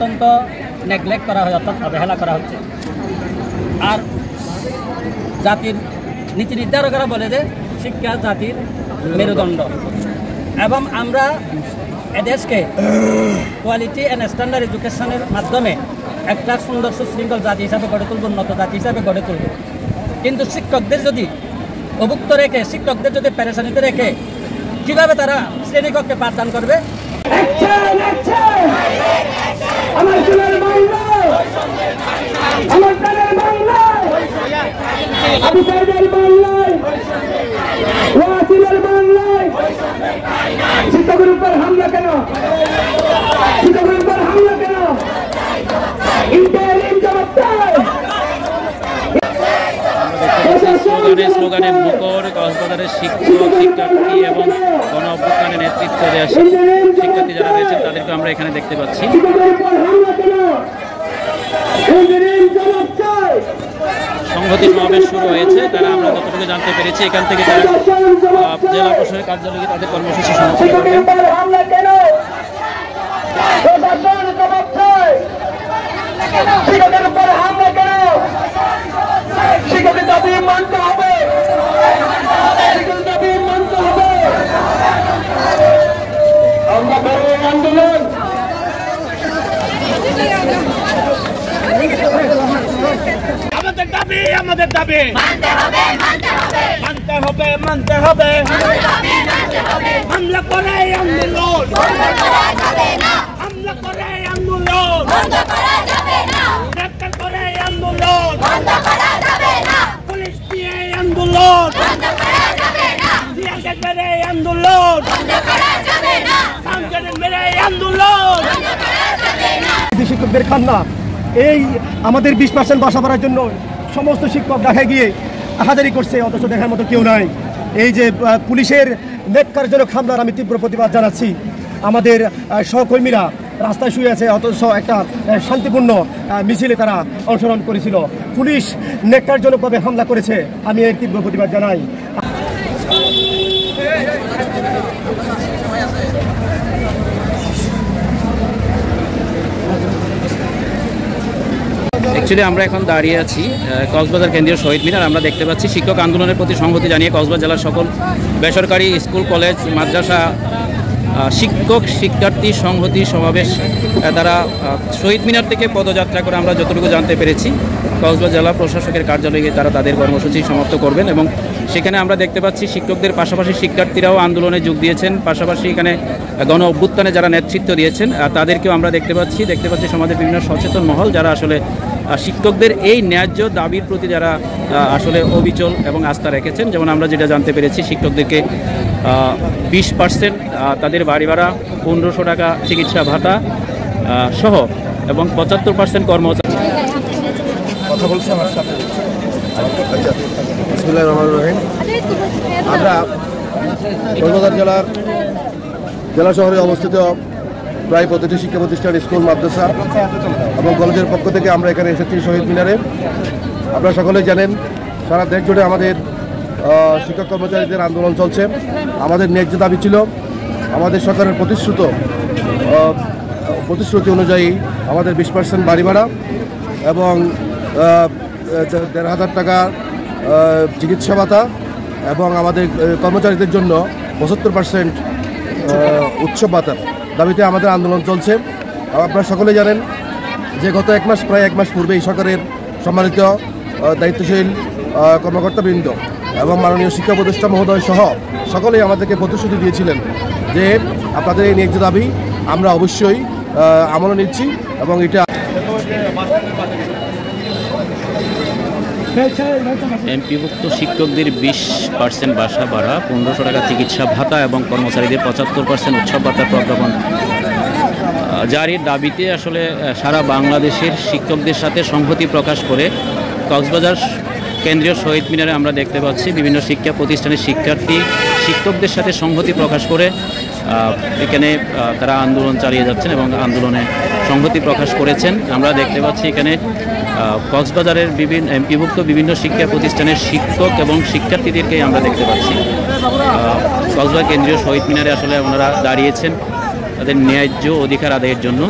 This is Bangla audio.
অত্যন্ত নেগলেক্ট করা হয়, অর্থাৎ অবহেলা করা হচ্ছে। আর জাতির নীতি নির্ধারকরা বলে যে শিক্ষা জাতির মেরুদণ্ড, এবং আমরা এদেশকে কোয়ালিটি অ্যান্ড স্ট্যান্ডার্ড এডুকেশনের মাধ্যমে একটা সুন্দর সুশৃঙ্খল জাতি হিসাবে গড়ে তুলব, উন্নত জাতি হিসাবে গড়ে তুলব। কিন্তু শিক্ষকদের যদি অভুক্ত রেখে, শিক্ষকদের যদি পেরেশানিতে রেখে কীভাবে তারা শ্রেণীকক্ষে পাঠদান করবে? আমার ছেলের বাংলা, আমার ছেলের বাংলা, আবু সাইদের বাংলায়, ওয়াসিলের বাংলায় শিক্ষকের উপর হামলা কেন? শিক্ষকের উপর হামলা কেন? ইন্টারিম জবাব চাই। স্লোগানে মুখর কক্সবাজারের শিক্ষক, শিক্ষার্থী এবং গণ অভ্যুত্থানের নেতৃত্ব দেওয়া শিক্ষার্থী যারা রয়েছেন তাদেরকে আমরা এখানে দেখতে পাচ্ছি। সংহতি সমাবেশ শুরু হয়েছে, তারা আমরা যতটুকু জানতে পেরেছি এখান থেকে তারা জেলা প্রশাসনের কার্যালয়ে তাদের কর্মসূচি সমাপ্ত করবেন। শিক্ষকের দাবি মানতে হবে, শিক্ষকের দাবি মানতে হবে। আমরা বড় আন্দোলন আমাদের দাবি, আমাদের দাবি মানতে হবে, মানতে হবে, মানতে হবে, মানতে হবে। হামলা করে আন্দোলন বন্ধ করা যাবে না, হামলা করে আন্দোলন বন্ধ করা যাবে না, গ্রেফতার করে আন্দোলন বন্ধ করা যাবে না, পুলিশ দিয়ে আন্দোলন বন্ধ করা যাবে না, সিয়াসত মেরে আন্দোলন বন্ধ করা যাবে না, সাংগঠন মেরে আন্দোলন বন্ধ করা যাবে না। শিক্ষকদের কান্না, এই আমাদের 20% বাসা ভাড়ার জন্য সমস্ত শিক্ষক ঢাকায় গিয়ে হাজারি করছে, অথচ দেখার মতো কেউ নাই। এই যে পুলিশের নেককারজনক হামলার আমি তীব্র প্রতিবাদ জানাচ্ছি। আমাদের সহকর্মীরা রাস্তায় শুয়ে আছে, অথচ একটা শান্তিপূর্ণ মিছিলে তারা অংশগ্রহণ করেছিল। পুলিশ নেককারজনকভাবে হামলা করেছে, আমি এর তীব্র প্রতিবাদ জানাই। অ্যাকচুয়ালি আমরা এখন দাঁড়িয়ে আছি কক্সবাজার কেন্দ্রীয় শহীদ মিনার। আমরা দেখতে পাচ্ছি শিক্ষক আন্দোলনের প্রতি সংহতি জানিয়ে কক্সবাজার জেলার সকল বেসরকারি স্কুল, কলেজ, মাদ্রাসা শিক্ষক শিক্ষার্থী সংহতি সমাবেশ তারা শহীদ মিনার থেকে পদযাত্রা করে আমরা যতটুকু জানতে পেরেছি কক্সবাজার জেলা প্রশাসকের কার্যালয়ে তারা তাদের কর্মসূচি সমাপ্ত করবেন। এবং সেখানে আমরা দেখতে পাচ্ছি শিক্ষকদের পাশাপাশি শিক্ষার্থীরাও আন্দোলনে যোগ দিয়েছেন, পাশাপাশি এখানে গণ অভ্যুত্থানে যারা নেতৃত্ব দিয়েছেন তাদেরকেও আমরা দেখতে পাচ্ছি সমাজের বিভিন্ন সচেতন মহল যারা আসলে শিক্ষকদের এই ন্যায্য দাবির প্রতি যারা আসলে অবিচল এবং আস্থা রেখেছেন। যেমন আমরা যেটা জানতে পেরেছি শিক্ষকদেরকে 20% তাদের বাড়ি ভাড়া, 1500 টাকা চিকিৎসা ভাতা সহ এবং 75% কর্মচারী কথা বলছে আমার সাথে। বিসমিল্লাহির রহমানির রহিম। আমরা কক্সবাজার জেলা শহরে অবস্থিত প্রায় প্রতিটি শিক্ষা প্রতিষ্ঠান, স্কুল, মাদ্রাসা এবং কলেজের পক্ষ থেকে আমরা এখানে এসেছি শহীদ মিনারে। আপনারা সকলেই জানেন সারা দেশ জুড়ে আমাদের শিক্ষক কর্মচারীদের আন্দোলন চলছে। আমাদের ন্যায্য দাবি ছিল আমাদের সরকারের প্রতিশ্রুতি অনুযায়ী আমাদের 20% বাড়ি ভাড়া এবং 1500 টাকা চিকিৎসা ভাতা এবং আমাদের কর্মচারীদের জন্য 75% উৎসব ভাতা দাবিতে আমাদের আন্দোলন চলছে। আপনারা সকলে জানেন যে গত প্রায় এক মাস পূর্বে এই সরকারের সম্মানিত দায়িত্বশীল কর্মকর্তাবৃন্দ এবং মাননীয় শিক্ষা উপদেষ্টা মহোদয় সহ সকলেই আমাদেরকে প্রতিশ্রুতি দিয়েছিলেন যে আপনাদের এই ন্যায্য দাবি আমরা অবশ্যই আমলে নিচ্ছি এবং এটা এমপিভুক্ত শিক্ষকদের 20% বাসা ভাড়া, 1500 টাকা চিকিৎসা ভাতা এবং কর্মচারীদের 75% উৎসব ভাতার প্রজ্ঞাপন জারির দাবিতে আসলে সারা বাংলাদেশের শিক্ষকদের সাথে সংহতি প্রকাশ করে কক্সবাজার কেন্দ্রীয় শহীদ মিনারে আমরা দেখতে পাচ্ছি বিভিন্ন শিক্ষা প্রতিষ্ঠানের শিক্ষার্থী শিক্ষকদের সাথে সংহতি প্রকাশ করে এখানে তারা আন্দোলন চালিয়ে যাচ্ছেন এবং আন্দোলনে সংহতি প্রকাশ করেছেন। আমরা দেখতে পাচ্ছি এখানে কক্সবাজারের এমপিভুক্ত বিভিন্ন শিক্ষা প্রতিষ্ঠানের শিক্ষক এবং শিক্ষার্থীদেরকে আমরা দেখতে পাচ্ছি কক্সবাজার কেন্দ্রীয় শহীদ মিনারে আসলে ওনারা দাঁড়িয়েছেন তাদের ন্যায্য অধিকার আদায়ের জন্য।